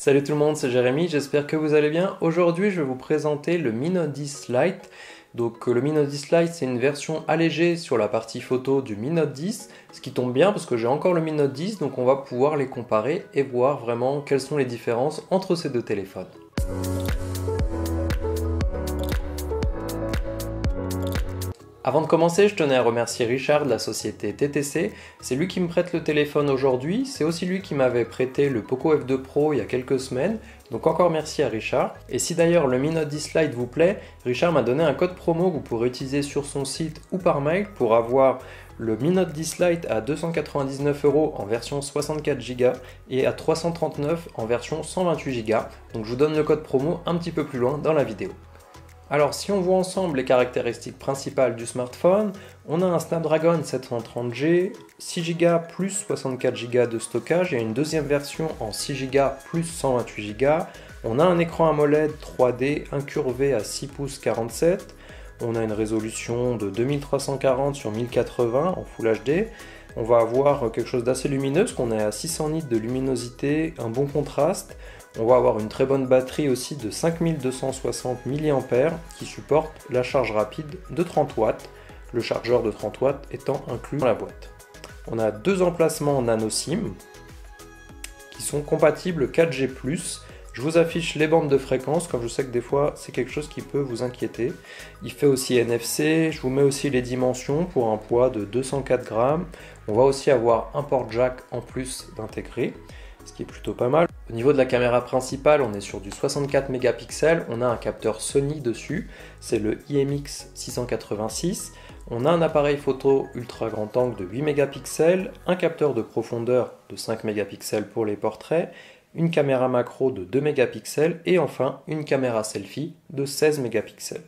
Salut tout le monde, c'est Jérémy, j'espère que vous allez bien. Aujourd'hui, je vais vous présenter le Mi Note 10 Lite. Donc le Mi Note 10 Lite, c'est une version allégée sur la partie photo du Mi Note 10, ce qui tombe bien parce que j'ai encore le Mi Note 10, donc on va pouvoir les comparer et voir vraiment quelles sont les différences entre ces deux téléphones. Avant de commencer, je tenais à remercier Richard de la société TTC. C'est lui qui me prête le téléphone aujourd'hui. C'est aussi lui qui m'avait prêté le Poco F2 Pro il y a quelques semaines. Donc encore merci à Richard. Et si d'ailleurs le Mi Note 10 Lite vous plaît, Richard m'a donné un code promo que vous pourrez utiliser sur son site ou par mail pour avoir le Mi Note 10 Lite à 299 € en version 64 Go et à 339 € en version 128 Go. Donc je vous donne le code promo un petit peu plus loin dans la vidéo. Alors si on voit ensemble les caractéristiques principales du smartphone, on a un Snapdragon 730G, 6 Go plus 64 Go de stockage et une deuxième version en 6 Go plus 128 Go. On a un écran AMOLED 3D incurvé à 6 pouces 47. On a une résolution de 2340 sur 1080 en Full HD. On va avoir quelque chose d'assez lumineux, parce qu'on est à 600 nits de luminosité, un bon contraste. On va avoir une très bonne batterie aussi de 5260 mAh qui supporte la charge rapide de 30 watts, le chargeur de 30 watts étant inclus dans la boîte. On a deux emplacements nano SIM qui sont compatibles 4G+. Je vous affiche les bandes de fréquence, comme je sais que des fois c'est quelque chose qui peut vous inquiéter. Il fait aussi NFC, je vous mets aussi les dimensions pour un poids de 204 grammes. On va aussi avoir un port jack en plus d'intégré, ce qui est plutôt pas mal. Au niveau de la caméra principale, on est sur du 64 mégapixels, on a un capteur Sony dessus, c'est le IMX686. On a un appareil photo ultra grand angle de 8 mégapixels, un capteur de profondeur de 5 mégapixels pour les portraits, une caméra macro de 2 mégapixels et enfin une caméra selfie de 16 mégapixels.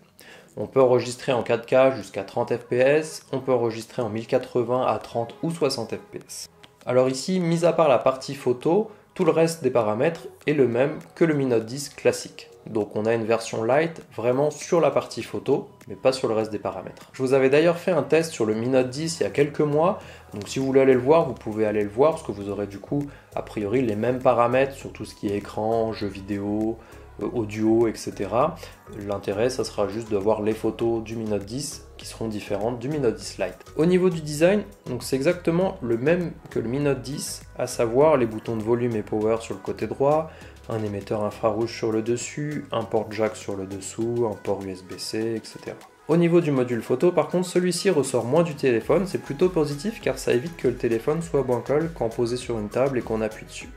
On peut enregistrer en 4K jusqu'à 30 fps, on peut enregistrer en 1080 à 30 ou 60 fps. Alors ici, mis à part la partie photo, tout le reste des paramètres est le même que le Mi Note 10 classique. Donc on a une version light vraiment sur la partie photo, mais pas sur le reste des paramètres. Je vous avais d'ailleurs fait un test sur le Mi Note 10 il y a quelques mois, donc si vous voulez aller le voir, vous pouvez aller le voir, parce que vous aurez du coup, a priori, les mêmes paramètres sur tout ce qui est écran, jeux vidéo, audio, etc. L'intérêt, ça sera juste de voir les photos du Mi Note 10 qui seront différentes du Mi Note 10 Lite. Au niveau du design, donc c'est exactement le même que le Mi Note 10, à savoir les boutons de volume et power sur le côté droit, un émetteur infrarouge sur le dessus, un port jack sur le dessous, un port USB-C, etc. Au niveau du module photo, par contre, celui-ci ressort moins du téléphone, c'est plutôt positif car ça évite que le téléphone soit bancal quand posé sur une table et qu'on appuie dessus.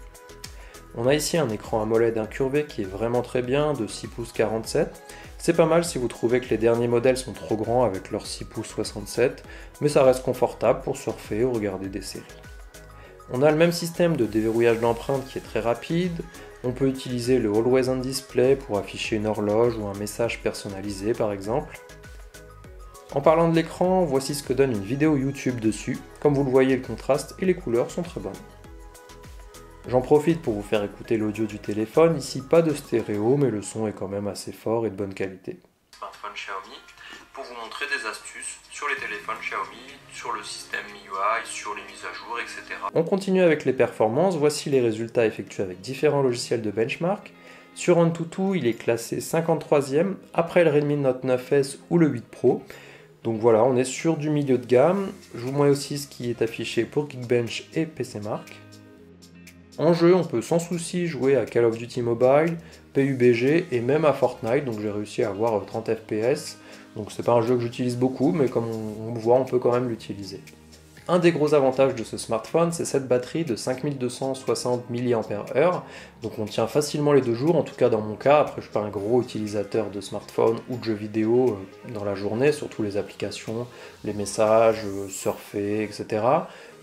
On a ici un écran AMOLED incurvé qui est vraiment très bien, de 6 pouces 47. C'est pas mal si vous trouvez que les derniers modèles sont trop grands avec leurs 6 pouces 67, mais ça reste confortable pour surfer ou regarder des séries. On a le même système de déverrouillage d'empreintes qui est très rapide. On peut utiliser le Always On Display pour afficher une horloge ou un message personnalisé par exemple. En parlant de l'écran, voici ce que donne une vidéo YouTube dessus. Comme vous le voyez, le contraste et les couleurs sont très bonnes. J'en profite pour vous faire écouter l'audio du téléphone. Ici, pas de stéréo, mais le son est quand même assez fort et de bonne qualité. Smartphone Xiaomi pour vous montrer des astuces sur les téléphones Xiaomi, sur le système MIUI, sur les mises à jour, etc. On continue avec les performances. Voici les résultats effectués avec différents logiciels de benchmark. Sur AnTuTu, il est classé 53e après le Redmi Note 9S ou le 8 Pro. Donc voilà, on est sur du milieu de gamme. Je vous mets aussi ce qui est affiché pour Geekbench et PCMark. En jeu, on peut sans souci jouer à Call of Duty Mobile, PUBG et même à Fortnite, donc j'ai réussi à avoir 30 fps. Donc c'est pas un jeu que j'utilise beaucoup, mais comme on voit, on peut quand même l'utiliser. Un des gros avantages de ce smartphone, c'est cette batterie de 5260 mAh, donc on tient facilement les 2 jours, en tout cas dans mon cas. Après, je suis pas un gros utilisateur de smartphone ou de jeux vidéo dans la journée, surtout les applications, les messages, surfer, etc.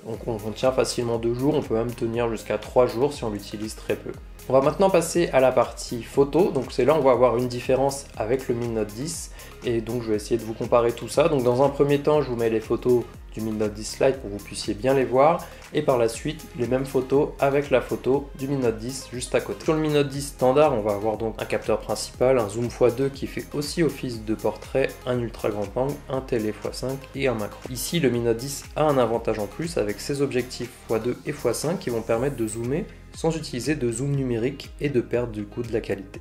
Donc on tient facilement 2 jours, on peut même tenir jusqu'à 3 jours si on l'utilise très peu. On va maintenant passer à la partie photo, donc c'est là où on va avoir une différence avec le Mi Note 10, et donc je vais essayer de vous comparer tout ça. Donc dans un premier temps, je vous mets les photos du Mi Note 10 Lite pour que vous puissiez bien les voir, et par la suite les mêmes photos avec la photo du Mi Note 10 juste à côté. Sur le Mi Note 10 standard, on va avoir donc un capteur principal, un zoom x2 qui fait aussi office de portrait, un ultra grand angle, un télé x5 et un macro. Ici, le Mi Note 10 a un avantage en plus avec ses objectifs x2 et x5 qui vont permettre de zoomer sans utiliser de zoom numérique et de perdre du coup de la qualité.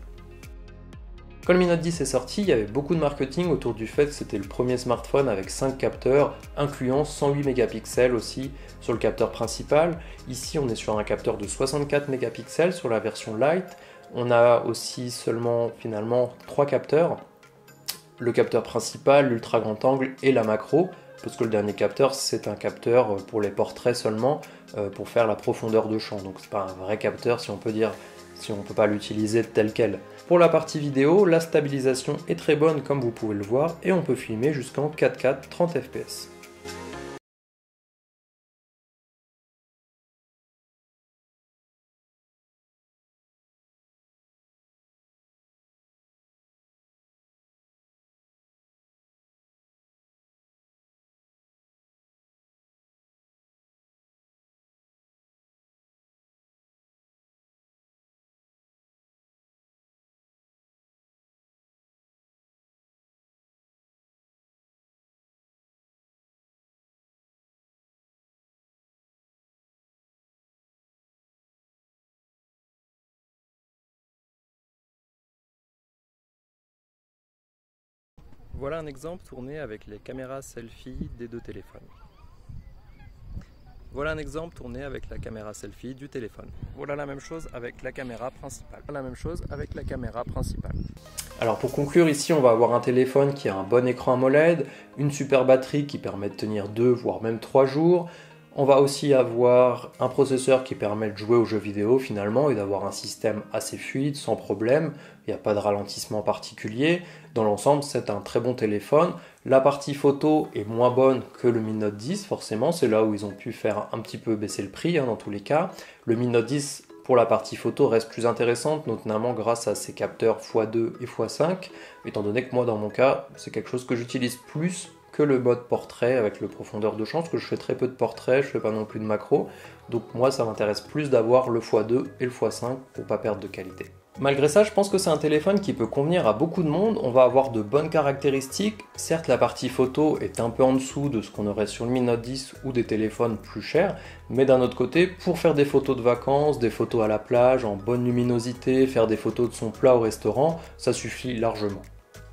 Quand le Mi Note 10 est sorti, il y avait beaucoup de marketing autour du fait que c'était le premier smartphone avec 5 capteurs, incluant 108 mégapixels aussi sur le capteur principal. Ici, on est sur un capteur de 64 mégapixels sur la version Lite. On a aussi seulement finalement 3 capteurs, le capteur principal, l'ultra grand angle et la macro, parce que le dernier capteur c'est un capteur pour les portraits seulement, pour faire la profondeur de champ, donc c'est pas un vrai capteur si on peut dire, si on peut pas l'utiliser tel quel. Pour la partie vidéo, la stabilisation est très bonne comme vous pouvez le voir et on peut filmer jusqu'en 4K 30 fps. Voilà un exemple tourné avec les caméras selfie des deux téléphones. Voilà un exemple tourné avec la caméra selfie du téléphone. Voilà la même chose avec la caméra principale. La même chose avec la caméra principale. Alors pour conclure, ici on va avoir un téléphone qui a un bon écran AMOLED, une super batterie qui permet de tenir 2 voire même 3 jours. On va aussi avoir un processeur qui permet de jouer aux jeux vidéo finalement et d'avoir un système assez fluide, sans problème. Il n'y a pas de ralentissement particulier. Dans l'ensemble, c'est un très bon téléphone. La partie photo est moins bonne que le Mi Note 10, forcément. C'est là où ils ont pu faire un petit peu baisser le prix dans tous les cas. Le Mi Note 10, pour la partie photo, reste plus intéressante, notamment grâce à ses capteurs x2 et x5, étant donné que moi, dans mon cas, c'est quelque chose que j'utilise plus que le mode portrait avec le profondeur de champ, parce que je fais très peu de portraits, je fais pas non plus de macro, donc moi ça m'intéresse plus d'avoir le x2 et le x5 pour pas perdre de qualité. Malgré ça, je pense que c'est un téléphone qui peut convenir à beaucoup de monde, on va avoir de bonnes caractéristiques, certes la partie photo est un peu en dessous de ce qu'on aurait sur le Mi Note 10 ou des téléphones plus chers, mais d'un autre côté, pour faire des photos de vacances, des photos à la plage, en bonne luminosité, faire des photos de son plat au restaurant, ça suffit largement.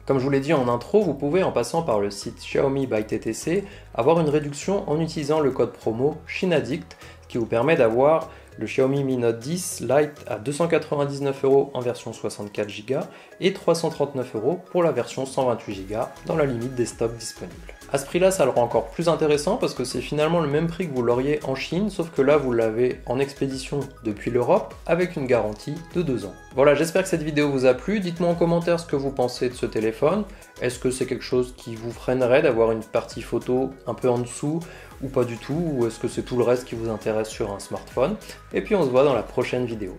Comme je vous l'ai dit en intro, vous pouvez en passant par le site Xiaomi by TTC avoir une réduction en utilisant le code promo CHINADDICT, ce qui vous permet d'avoir le Xiaomi Mi Note 10 Lite à 299 € en version 64 Go et 339 € pour la version 128 Go dans la limite des stocks disponibles. À ce prix-là, ça le rend encore plus intéressant parce que c'est finalement le même prix que vous l'auriez en Chine, sauf que là, vous l'avez en expédition depuis l'Europe avec une garantie de 2 ans. Voilà, j'espère que cette vidéo vous a plu. Dites-moi en commentaire ce que vous pensez de ce téléphone. Est-ce que c'est quelque chose qui vous freinerait d'avoir une partie photo un peu en dessous ou pas du tout? Ou est-ce que c'est tout le reste qui vous intéresse sur un smartphone? Et puis on se voit dans la prochaine vidéo.